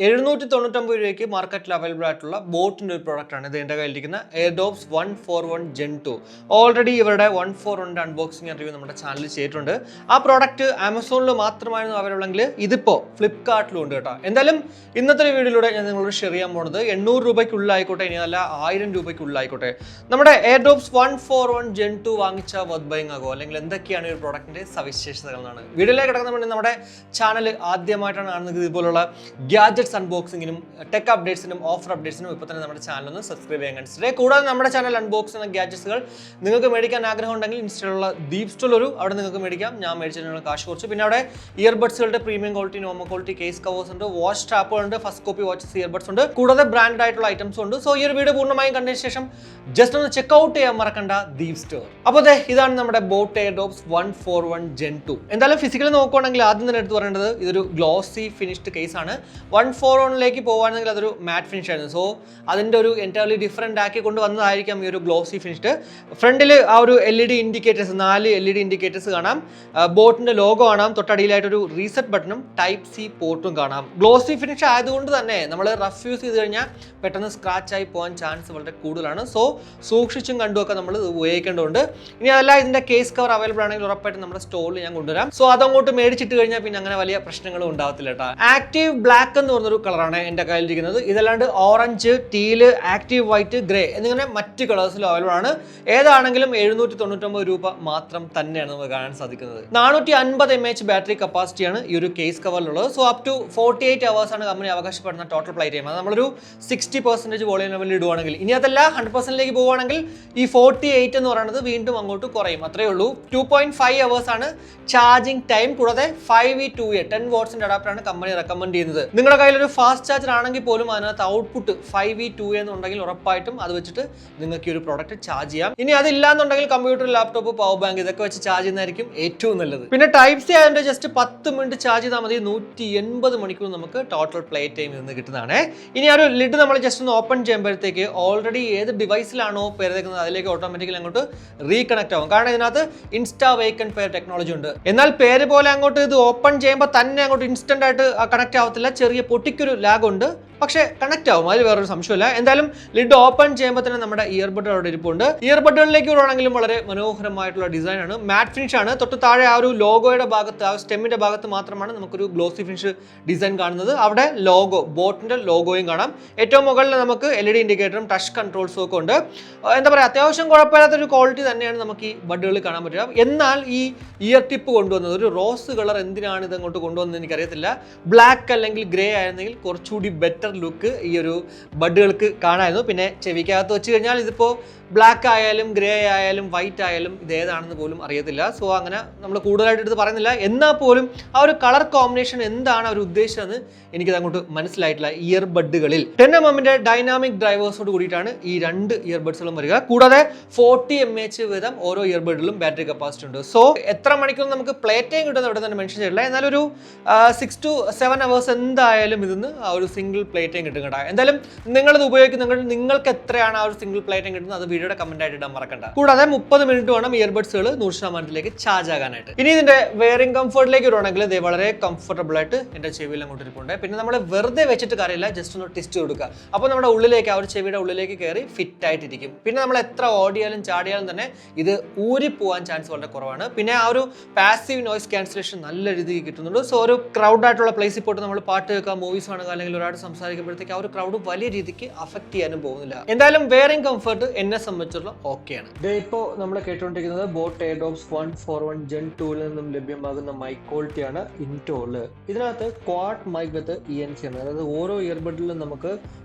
799 രൂപയ്ക്ക് മാർക്കറ്റിൽ അവൈലബിൾ ആയിട്ടുള്ള ബോട്ടിന്റെ ഒരു പ്രോഡക്റ്റ് ആണ് ഇത് എന്റെ കയ്യിലിരിക്കുന്ന എയർഡോപ്സ് 141 Gen 2. ഓൾറെഡി ഇവരുടെ 141 അൺബോക്സിംഗ് റിവ്യൂ നമ്മുടെ ചാനലിൽ ചെയ്തിട്ടുണ്ട്. ആ പ്രോഡക്റ്റ് ആമസോണിൽ മാത്രമായിരുന്നു അവൈലബിൾ എങ്കിൽ ഇതിപ്പോൾ ഫ്ലിപ്കാർട്ടിലും ഉണ്ട് കേട്ടോ. എന്തായാലും ഇന്നത്തെ വീഡിയോയിലൂടെ ഞാൻ നിങ്ങളോട് ഷെയർ ചെയ്യാൻ പോകുന്നത് 800 രൂപയ്ക്കുള്ളിലായിക്കോട്ടെ, ഇനി അല്ല 1000 രൂപയ്ക്കുള്ളിലായിക്കോട്ടെ, നമ്മുടെ എയർഡോപ്സ് 141 Gen 2 വാങ്ങിച്ച വർത്ത് ബൈങ് ആകോ, അല്ലെങ്കിൽ എന്തൊക്കെയാണ് ഈ ഒരു പ്രോഡക്റ്റിന്റെ സവിശേഷതകൾ എന്നാണ് വീഡിയോയിലേക്ക് കിടക്കുന്ന. നമ്മുടെ ചാനൽ ആദ്യമായിട്ടാണ് കാണുന്നത് ഇതുപോലുള്ള ഗാഡ്ജറ്റ്സ് അൺബോക്സിംഗിനും ടെക് അപ്ഡേറ്റ്സിനും ഓഫർ അപ്ഡേറ്റ്സിനും ഇപ്പോൾ തന്നെ നമ്മുടെ ചാനൽ ഒന്ന് സബ്സ്ക്രൈബ് ചെയ്യാൻ കൺസിഡർ. കൂടാതെ നമ്മുടെ ചാനൽ അൺബോക്സ് ചെയ്യുന്ന ഗാഡ്ജറ്റ്സുകൾ നിങ്ങൾക്ക് മേടിക്കാൻ ആഗ്രഹം ഉണ്ടെങ്കിൽ ഇൻസ്റ്റയിലുള്ള ദീപ് സ്റ്റോർ അവിടെ നിങ്ങൾക്ക് മേടിക്കാം. ഞാൻ മേടിച്ചിട്ടുള്ള കാശ് കുറച്ച്. പിന്നെ അവിടെ ഇയർബഡ്സുകളുടെ premium quality, normal quality case covers ഉണ്ട്, വാച്ച് സ്ട്രാപ്പുകളുണ്ട്, ഫസ്റ്റ് കോപ്പി വാച്ചസ് ഇയർബഡ്സ് ഉണ്ട്, കൂടാതെ ബ്രാൻഡ് ആയിട്ടുള്ള ഐറ്റംസ് ഉണ്ട്. സോ ഈ ഒരു വീഡിയോ പൂർണ്ണമായും കണ്ടതിന് ശേഷം ജസ്റ്റ് ഒന്ന് ചെക്ക് ഔട്ട് ചെയ്യാൻ മറക്കണ്ട ദീപ് സ്റ്റോർ. അപ്പോൾ ഇതാണ് നമ്മുടെ ബോട്ട് എയർഡോപ്സ് 141 Gen 2. എന്തായാലും ഫിസിക്കലി നോക്കുകയാണെങ്കിൽ ആദ്യം തന്നെ എടുത്ത് പറയേണ്ടത് ഇതൊരു ഗ്ലോസി ഫിനിഷ്ഡ് കേസ് ആണ്. 141 പോകുകയാണെങ്കിൽ അതൊരു മാറ്റ് ഫിനിഷ് ആയിരുന്നു. സോ അതിൻ്റെ ഒരു എൻറ്റയർലി ഡിഫറെൻ്റ് ആക്കി കൊണ്ട് വന്നതായിരിക്കാം ഈ ഒരു ഗ്ലോസി ഫിനിഷ്ഡ്. ഫ്രണ്ടിൽ ആ ഒരു LED ഇൻഡിക്കേറ്റേഴ്സ്, 4 LED ഇൻഡിക്കേറ്റേഴ്സ് കാണാം, ബോട്ടിൻ്റെ ലോഗോ കാണാം, തൊട്ടടിയിലായിട്ടൊരു റീസെറ്റ് ബട്ടണും ടൈപ്പ് സി പോർട്ടും കാണാം. ഗ്ലോസി ഫിനിഷ് ആയതുകൊണ്ട് തന്നെ നമ്മൾ റഫ് യൂസ് ചെയ്ത് കഴിഞ്ഞാൽ പെട്ടെന്ന് സ്ക്രാച്ച് ആയി പോകാൻ ചാൻസ് വളരെ കൂടുതലാണ്. സോ സൂക്ഷിച്ചും കണ്ടുമൊക്കെ നമ്മൾ ഉപയോഗിക്കേണ്ടതുണ്ട്. ഇനി അതല്ല, ഇതിൻ്റെ കേസ് കവർ അവൈലബിൾ ആണെങ്കിൽ ഉറപ്പായിട്ടും നമ്മുടെ സ്റ്റോറിൽ ഞാൻ കൊണ്ടുവരാം. സോ അതങ്ങോട്ട് മേടിച്ചിട്ട് കഴിഞ്ഞാൽ പിന്നെ അങ്ങനെ വലിയ പ്രശ്നങ്ങളും ഉണ്ടാവത്തില്ല കേട്ടോ. ആക്റ്റീവ് ബ്ലാക്ക് എന്ന് പറഞ്ഞൊരു കളറാണ് എൻ്റെ കയ്യിലിരിക്കുന്നത്. ഇതല്ലാണ്ട് ഓറഞ്ച്, ടീല്, ആക്റ്റീവ് വൈറ്റ്, ഗ്രേ എന്നിങ്ങനെ മറ്റ് കളേഴ്സിൽ അവൈലബിൾ ആണ്. ഏതാണെങ്കിലും 799 രൂപ മാത്രം തന്നെയാണ് നമുക്ക് കാണാൻ സാധിക്കുന്നത്. 450 mAh ബാറ്ററി കപ്പാസിറ്റിയാണ് ഈ ഒരു കേസ് കവറിലുള്ളത്. സോ അപ് ടു 48 hours ആണ് കമ്പനി അവകാശപ്പെടുന്ന ടോട്ടൽ ഫ്ലൈറ്റ് ടൈം. അത് നമ്മളൊരു 60% വോളിയം ലെവലിൽ ഇടുവാണെങ്കിൽ, ഇനി അതല്ല 100%ലേക്ക് പോവുകയാണെങ്കിൽ ഈ 48 എന്ന് പറയുന്നത് വീണ്ടും അങ്ങോട്ട് കുറയും. അത്രയേ ഉള്ളൂ. 2.5 hours ആണ് ചാർജിങ് ടൈം. കൂടാതെ 5V2A 10 watts അഡാപ്റ്ററാണ് കമ്പനി റെക്കമെൻഡ് ചെയ്യുന്നത്. നിങ്ങളുടെ കയ്യിൽ ഒരു ഫാസ്റ്റ് ചാർജർ ആണെങ്കിൽ പോലും അതിനകത്ത് ഔട്ട്പുട്ട് 5V2A എന്നുണ്ടെങ്കിൽ ഉറപ്പായിട്ടും അത് വെച്ചിട്ട് നിങ്ങൾക്ക് ഈ ഒരു പ്രോഡക്റ്റ് ചാർജ് ചെയ്യാം. ഇനി അതില്ലാന്നുണ്ടെങ്കിൽ കമ്പ്യൂട്ടർ, ലാപ്ടോപ്പ്, പവർ ബാങ്ക് ഇതൊക്കെ വെച്ച് ചാർജ് ചെയ്യുന്നതായിരിക്കും ഏറ്റവും നല്ലത്. പിന്നെ ടൈപ്പ് സി ആയതുകൊണ്ട് ജസ്റ്റ് 10 മിനിറ്റ് ചാർജ് ചെയ്താൽ മതി. 180 മണിക്കൂർ നമുക്ക് ടോട്ടൽ പ്ലേ ടൈം നിന്ന് കിട്ടുന്നതാണ്. ഇനി ആ ഒരു ലിഡ് നമ്മൾ ജസ്റ്റ് ഒന്ന് ഓപ്പൺ ചെയ്യുമ്പോഴത്തേക്ക് ഓൾറെഡി ഏത് ഡിവൈസിലാണോ പേരെടുക്കുന്നത് അതിലേക്ക് ഓട്ടോമാറ്റിക്കലി അങ്ങോട്ട് റീകണക്ട് ആവും. കാരണം ഇതിനകത്ത് ഇൻസ്റ്റാ വേക്കൻ പെയർ ടെക്നോളജി ഉണ്ട്. എന്നാൽ പേര് പോലെ അങ്ങോട്ട് ഇത് ഓപ്പൺ ചെയ്യുമ്പോൾ തന്നെ അങ്ങോട്ട് ഇൻസ്റ്റന്റ് ആയിട്ട് കണക്ട് ആവത്തില്ല. ചെറിയ പൊട്ടിക്കൊരു ലാഗ് ഉണ്ട്, പക്ഷേ കണക്ട് ആവും, അതിൽ വേറൊരു സംശയമില്ല. എന്തായാലും ലിഡ് ഓപ്പൺ ചെയ്യുമ്പോൾ തന്നെ നമ്മുടെ ഇയർബഡ് അവിടെ ഇരിപ്പുണ്ട്. ഇയർബഡുകളിലേക്ക് വരുവാണെങ്കിലും വളരെ മനോഹരമായിട്ടുള്ള ഡിസൈൻ ആണ്, മാറ്റ് ഫിനിഷ് ആണ്. തൊട്ട് താഴെ ആ ഒരു ലോഗോയുടെ ഭാഗത്ത്, ആ സ്റ്റെമ്മിന്റെ ഭാഗത്ത് മാത്രമാണ് നമുക്കൊരു ഗ്ലോസി ഫിനിഷ് ഡിസൈൻ കാണുന്നത്. അവിടെ ലോഗോ, ബോട്ടിന്റെ ലോഗോയും കാണാം. ഏറ്റവും മുകളിൽ നമുക്ക് LED ഇൻഡിക്കേറ്ററും ടച്ച് കൺട്രോൾസും ഒക്കെ ഉണ്ട്. എന്താ പറയുക, അത്യാവശ്യം കുഴപ്പമില്ലാത്തൊരു ക്വാളിറ്റി തന്നെയാണ് നമുക്ക് ഈ ബഡുകളിൽ കാണാൻ പറ്റുക. എന്നാൽ ഈ ഇയർ ടിപ്പ് കൊണ്ടുവന്നത് ഒരു റോസ് കളർ എന്തിനാണ് ഇത് അങ്ങോട്ട് കൊണ്ടുവന്നത് എനിക്കറിയത്തില്ല. ബ്ലാക്ക് അല്ലെങ്കിൽ ഗ്രേ ആയിരുന്നെങ്കിൽ കുറച്ചുകൂടി ബെറ്റർ ലുക്ക് ഈ ഒരു ബഡുകൾക്ക് കാണാമായിരുന്നു. പിന്നെ ചെവിക്കകത്ത് വെച്ച് കഴിഞ്ഞാൽ ഇതിപ്പോൾ ബ്ലാക്ക് ആയാലും ഗ്രേ ആയാലും വൈറ്റ് ആയാലും ഇത് ഏതാണെന്ന് പോലും അറിയത്തില്ല. സോ അങ്ങനെ നമ്മൾ കൂടുതലായിട്ട് എടുത്ത് പറയുന്നില്ല. എന്നാൽ പോലും ആ ഒരു കളർ കോമ്പിനേഷൻ എന്താണ് അവർ ഉദ്ദേശിച്ചതെന്ന് എനിക്കത് അങ്ങോട്ട് മനസ്സിലായിട്ടില്ല. ഇയർബഡുകളിൽ 10mm ഡൈനാമിക് ഡ്രൈവേഴ്സോട് കൂടിയിട്ടാണ് ഈ 2 ഇയർബഡ്സുകളും വരിക. കൂടാതെ 40 mAh വീതം ഓരോ ഇയർബഡിലും ബാറ്ററി കപ്പാസിറ്റി ഉണ്ട്. സോ എത്ര മണിക്കൂർ നമുക്ക് പ്ലേ ടൈം കിട്ടുന്നത് ഇവിടെ തന്നെ മെൻഷൻ ചെയ്തിട്ടില്ല. എന്നാലും ഒരു 6 to 7 hours എന്തായാലും ഇതിന്ന് ആ ഒരു സിംഗിൾ പ്ലേ ടൈം കിട്ടും കേട്ടോ. എന്തായാലും നിങ്ങളിത് ഉപയോഗിക്കുന്നെങ്കിൽ നിങ്ങൾക്ക് എത്രയാണ് ആ ഒരു സിംഗിൾ പ്ലേ ടൈം കിട്ടുന്നത് അത് വീഡിയോയുടെ കമന്റ് ആയിട്ട് ഇടാൻ മറക്കണ്ട. കൂടാതെ 30 മിനിറ്റ് വേണം ഇയർബഡ്സുകൾ 100% ചാർജ് ആകാനായിട്ട്. ഇനി ഇതിന്റെ വെയറിംഗ് കംഫർട്ടിലേക്ക് വരുവാണെങ്കിൽ ഇത് വളരെ കംഫർട്ടബിൾ ആയിട്ട് എന്റെ ചെവിയിൽ അങ്ങോട്ട് ഇരിപ്പുണ്ട്. പിന്നെ നമ്മൾ വെറുതെ വെച്ചിട്ട് കാര്യമില്ല, ജസ്റ്റ് ഒന്ന് ടെസ്റ്റ് കൊടുക്കുക. അപ്പോൾ നമ്മുടെ ഉള്ളിലേക്ക്, ആ ഒരു ചെവിയുടെ ഉള്ളിലേക്ക് കയറി ഫിറ്റ് ആയിട്ടിരിക്കും. പിന്നെ നമ്മൾ എത്ര ഓടിയാലും ചാടിയാലും തന്നെ ഇത് ഊരിപ്പോവാൻ ചാൻസ് വളരെ കുറവാണ്. പിന്നെ ആ ഒരു പാസീവ് നോയ്സ് ക്യാൻസലേഷൻ നല്ല രീതിയിൽ കിട്ടുന്നുണ്ട്. സോ ഒരു ക്രൗഡ് ആയിട്ടുള്ള പ്ലേസിൽ പോയിട്ട് നമ്മൾ പാട്ട് കേൾക്കുക, മൂവീസ് കാണുക, അല്ലെങ്കിൽ ഒരാൾ സംസാരിക്കുമ്പോഴത്തേക്ക് ആ ഒരു ക്രൗഡ് വലിയ രീതിക്ക് അഫക്ട് ചെയ്യാനും പോകുന്നില്ല. എന്തായാലും വെയറിംഗ് കംഫർട്ട് എന്നെ സംബന്ധിച്ചുള്ള ഓക്കെയാണ്. ഇപ്പോൾ നമ്മൾ കേട്ടുകൊണ്ടിരിക്കുന്നത് ബോട്ട് എയർഡോപ്സ് 141 Gen 2 നിന്നും ലഭ്യമാകുന്ന മൈക്ക് ക്വാളിറ്റിയാണ്. ഇൻറ്റോള് ഇതിനകത്ത് ക്വാഡ് മൈക്ക് വിത്ത് ENC ആണ്. അതായത് ഓരോ ഇയർബഡിലും നമുക്ക്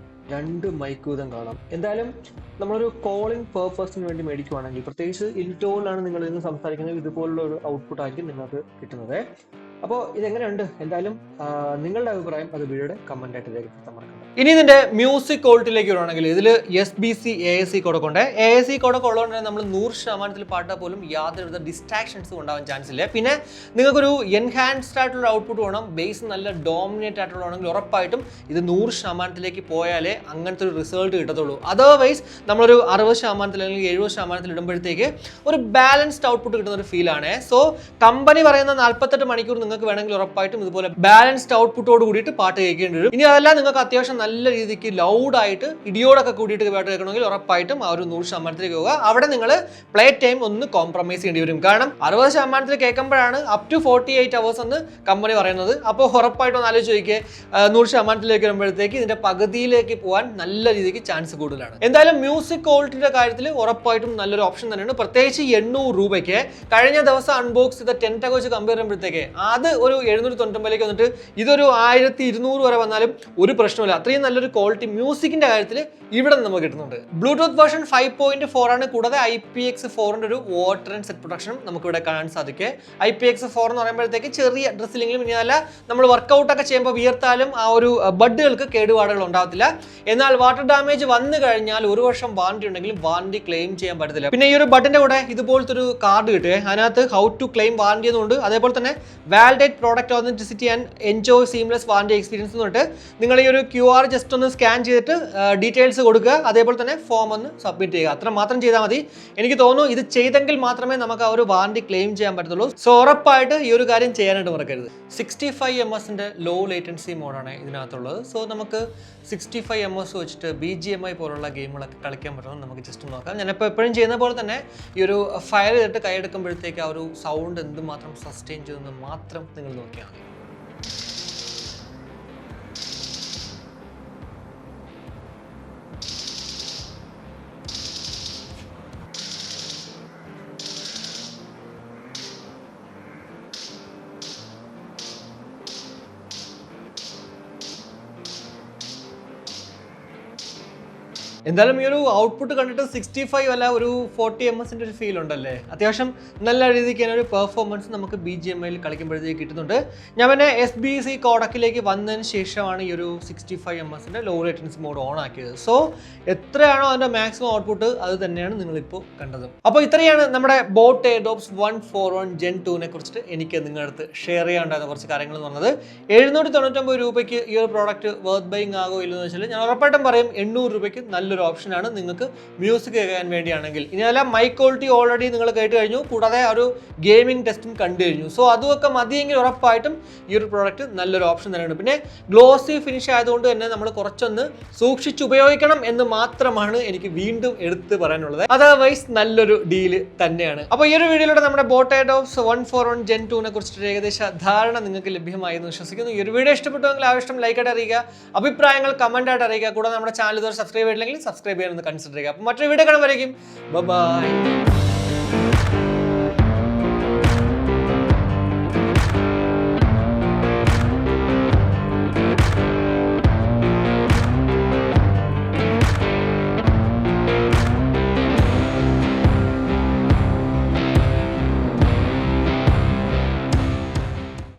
2 മൈക്ക് വീതം കാണാം. എന്തായാലും നമ്മളൊരു കോളിംഗ് പേർപ്പസിന് വേണ്ടി മേടിക്കുവാണെങ്കിൽ, പ്രത്യേകിച്ച് ഇൻറ്റോളിലാണ് നിങ്ങൾ ഇന്ന് സംസാരിക്കുന്നത്, ഇതുപോലുള്ള ഒരു ഔട്ട്പുട്ട് ആയിരിക്കും നിങ്ങൾക്ക് കിട്ടുന്നത്. അപ്പോൾ ഇതെങ്ങനെയുണ്ട്? എന്തായാലും നിങ്ങളുടെ അഭിപ്രായം അത് വീഡിയോയുടെ കമന്റ് ആയിട്ട് രേഖപ്പെടുത്താൻ മറക്കണ്ട. ഇനി ഇതിന്റെ മ്യൂസിക് ക്വാളിറ്റിയിലേക്ക് വരുവാണെങ്കിൽ ഇതിൽ USB-C AAC കോഡൊക്കെ ഉണ്ട്. AAC കോഡൊക്കെ ഉള്ളതുകൊണ്ട് തന്നെ നമ്മൾ 100% പാട്ടാൽ പോലും യാതൊരുവിധ ഡിസ്ട്രാക്ഷൻസും ഉണ്ടാവാൻ ചാൻസ് ഇല്ല. പിന്നെ നിങ്ങൾക്കൊരു എൻഹാൻസ്ഡ് ആയിട്ടുള്ള ഔട്ട്പുട്ട് വേണം, ബേസ് നല്ല ഡോമിനേറ്റ് ആയിട്ടുള്ളതാണെങ്കിൽ ഉറപ്പായിട്ടും ഇത് 100%ലേക്ക് പോയാലേ അങ്ങനത്തെ ഒരു റിസൾട്ട് കിട്ടത്തുള്ളൂ. അതർവൈസ് നമ്മളൊരു 60% അല്ലെങ്കിൽ 70% ഇടുമ്പോഴത്തേക്ക് ഒരു ബാലൻസ്ഡ് ഔട്ട്പുട്ട് കിട്ടുന്ന ഒരു ഫീലാണ്. സോ കമ്പനി പറയുന്ന 48 മണിക്കൂർ നിങ്ങൾക്ക് വേണമെങ്കിൽ ഉറപ്പായിട്ടും ഇതുപോലെ ബാലൻസ്ഡ് ഔട്ട്പുട്ടോട് കൂടിയിട്ട് പാട്ട് കേൾക്കേണ്ടി വരും. ഇനി അതല്ല നിങ്ങൾക്ക് അത്യാവശ്യം നല്ല രീതിക്ക് ലൗഡായിട്ട് ഇടിയോടൊക്കെ കൂടിയിട്ട് പാട്ട് കേൾക്കണമെങ്കിൽ ഉറപ്പായിട്ടും ആ ഒരു 100%ലേക്ക് പോകുക. അവിടെ നിങ്ങൾ പ്ലേ ടൈം ഒന്ന് കോംപ്രമൈസ് ചെയ്യേണ്ടി വരും. കാരണം 60% കേൾക്കുമ്പോഴാണ് അപ് ടു 48 hours എന്ന് കമ്പനി പറയുന്നത്. അപ്പോൾ ഉറപ്പായിട്ടും ഒന്ന് ആലോചിച്ച് നോക്കിയേ, 100%ലേക്ക് വരുമ്പോഴത്തേക്ക് ഇതിന്റെ പകുതിയിലേക്ക് പോകാൻ നല്ല രീതിക്ക് ചാൻസ് കൂടുതലാണ്. എന്തായാലും മ്യൂസിക് ക്വാളിറ്റിയുടെ കാര്യത്തിൽ ഉറപ്പായിട്ടും നല്ലൊരു ഓപ്ഷൻ തന്നെയാണ്. പ്രത്യേകിച്ച് 800 രൂപയ്ക്ക് കഴിഞ്ഞ ദിവസം അൺബോക്സ് ചെയ്ത ടെൻറ്റൊക്കെ വെച്ച് കമ്പയർ ചെയ്യുമ്പോഴത്തേക്ക് അത് ഒരു 799 വന്നിട്ട് ഇതൊരു 1200 വരെ വന്നാലും ഒരു പ്രശ്നമില്ല. അത്രയും നല്ലൊരു ക്വാളിറ്റി മ്യൂസിക്കിന്റെ കാര്യത്തിൽ ഇവിടെ നിന്ന് നമുക്ക് കിട്ടുന്നുണ്ട്. ബ്ലൂടൂത്ത് വേർഷൻ 5.4 ആണ്. കൂടാതെ IPX4 ഒരു വാട്ടർ ആൻഡ് സെറ്റ് പ്രൊട്ടക്ഷനും നമുക്ക് ഇവിടെ കാണാൻ സാധിക്കും. IPX4 എന്ന് പറയുമ്പോഴത്തേക്ക് ചെറിയ ഡ്രസ്സിലെങ്കിലും ഇനി അല്ല നമ്മൾ വർക്കൗട്ട് ഒക്കെ ചെയ്യുമ്പോൾ വിയർത്താലും ആ ഒരു ബഡുകൾക്ക് കേടുപാടുകൾ ഉണ്ടാകത്തില്ല. എന്നാൽ വാട്ടർ ഡാമേജ് വന്നു കഴിഞ്ഞാൽ 1 വർഷം വാറണ്ടി ഉണ്ടെങ്കിലും വാറണ്ടി ക്ലെയിം ചെയ്യാൻ പറ്റത്തില്ല. പിന്നെ ഈ ഒരു ബട്ടന്റെ കൂടെ ഇതുപോലത്തെ ഒരു കാർഡ് കിട്ടുക, അതിനകത്ത് ഹൗ ടു ക്ലെയിം വാറണ്ടി എന്നുണ്ട്. അതേപോലെ തന്നെ validate product authenticity and enjoy seamless warranty experience എന്ന് പറഞ്ഞിട്ട് നിങ്ങൾ ഈ ഒരു QR ജസ്റ്റ് ഒന്ന് സ്കാൻ ചെയ്തിട്ട് ഡീറ്റെയിൽസ് കൊടുക്കുക, അതേപോലെ തന്നെ ഫോം ഒന്ന് സബ്മിറ്റ് ചെയ്യുക. അത്ര മാത്രം ചെയ്താൽ മതി. എനിക്ക് തോന്നുന്നു ഇത് ചെയ്തെങ്കിൽ മാത്രമേ നമുക്ക് ആ ഒരു വാറണ്ടി ക്ലെയിം ചെയ്യാൻ പറ്റത്തുള്ളൂ. സോ ഉറപ്പായിട്ട് ഈ ഒരു കാര്യം ചെയ്യാനായിട്ട് മറക്കരുത്. 65 ms ലോ ലേറ്റൻസി മോഡാണ് ഇതിനകത്തുള്ളത്. സോ നമുക്ക് 65 ms വെച്ചിട്ട് BGMI പോലുള്ള ഗെയിമുകളൊക്കെ കളിക്കാൻ പറ്റുമെന്ന് നമുക്ക് ജസ്റ്റ് നോക്കാം. ഞാനിപ്പോൾ എപ്പോഴും ചെയ്യുന്ന പോലെ തന്നെ ഈ ഒരു ഫയർ ചെയ്തിട്ട് കൈയെടുക്കുമ്പോഴത്തേക്ക് ആ ഒരു സൗണ്ട് എന്തുമാത്രം സസ്റ്റെയിൻ ചെയ്യുമെന്ന് മാത്രം നിങ്ങൾ നോക്കിയാൽ മതി. എന്തായാലും ഈ ഒരു ഔട്ട്പുട്ട് കണ്ടിട്ട് 65 അല്ല ഒരു 40 ms ഒരു ഫീൽ ഉണ്ടല്ലേ. അത്യാവശ്യം നല്ല രീതിക്ക് തന്നെ ഒരു പെർഫോമൻസ് നമുക്ക് BGMIയിൽ കളിക്കുമ്പോഴത്തേക്ക് കിട്ടുന്നുണ്ട്. ഞാൻ പിന്നെ USB-C കോഡക്കിലേക്ക് വന്നതിന് ശേഷമാണ് ഈ ഒരു 65 ms low latency mode on ആക്കിയത്. സോ എത്രയാണോ അതിൻ്റെ മാക്സിമം ഔട്ട്പുട്ട് അത് തന്നെയാണ് നിങ്ങളിപ്പോൾ കണ്ടത്. അപ്പോൾ ഇത്രയാണ് നമ്മുടെ ബോട്ട് എയർഡ്രോപ്സ് 141 Gen 2നെ കുറിച്ചിട്ട് എനിക്ക് നിങ്ങളുടെ അടുത്ത് ഷെയർ ചെയ്യാണ്ടായിരുന്ന കുറച്ച് കാര്യങ്ങൾ എന്ന് പറഞ്ഞത്. 799 രൂപയ്ക്ക് ഈ ഒരു പ്രോഡക്റ്റ് വർത്ത് ബൈങ് ആകോ ഇല്ലെന്ന് വെച്ചാൽ ഞാൻ ഉറപ്പായിട്ടും പറയും 800 രൂപയ്ക്ക് നല്ലൊരു ഓപ്ഷനാണ് നിങ്ങൾക്ക് മ്യൂസിക് കേൾക്കാൻ വേണ്ടിയാണെങ്കിൽ. ഇനി അല്ല മൈക്ക് ക്വാളിറ്റി ഓൾറെഡി നിങ്ങൾ കേട്ട് കഴിഞ്ഞു, കൂടാതെ ഒരു ഗെയിമിംഗ് ടെസ്റ്റും കണ്ടു കഴിഞ്ഞു. സോ അതുമൊക്കെ മതിയെങ്കിൽ ഉറപ്പായിട്ടും ഈ ഒരു പ്രോഡക്റ്റ് നല്ലൊരു ഓപ്ഷൻ തന്നെയാണ്. പിന്നെ ഗ്ലോസി ഫിനിഷ് ആയതുകൊണ്ട് തന്നെ നമ്മൾ കുറച്ചൊന്ന് സൂക്ഷിച്ച് ഉപയോഗിക്കണം എന്ന് മാത്രമാണ് എനിക്ക് വീണ്ടും എടുത്ത് പറയാനുള്ളത്. അതർവൈസ് നല്ലൊരു ഡീല് തന്നെയാണ്. അപ്പോൾ ഈ ഒരു വീഡിയോയിലൂടെ നമ്മുടെ ബോട്ട് എയർഡ്രോപ്സ് 141 Gen 2നെ കുറിച്ചിട്ട് ഏകദേശ ധാരണ നിങ്ങൾക്ക് ലഭ്യമായി എന്ന് വിശ്വസിക്കുന്നു. ഈ ഒരു വീഡിയോ ഇഷ്ടപ്പെട്ടുവെങ്കിൽ ആവശ്യം ലൈക്കായിട്ട് അറിയിക്കുക, അഭിപ്രായങ്ങൾ കമന്റ് ആയിട്ട് അറിയിക്കുക. കൂടാതെ നമ്മുടെ ചാനൽ ഇതുവരെ സബ്സ്ക്രൈബ് ചെയ്തില്ലെങ്കിൽ സബ്സ്ക്രൈബ് ചെയ്യാനൊന്ന് കൺസിഡർ ചെയ്യുക. അപ്പോൾ മറ്റൊരു വീഡിയോ കാണുമ്പോഴേക്കും ബൈ.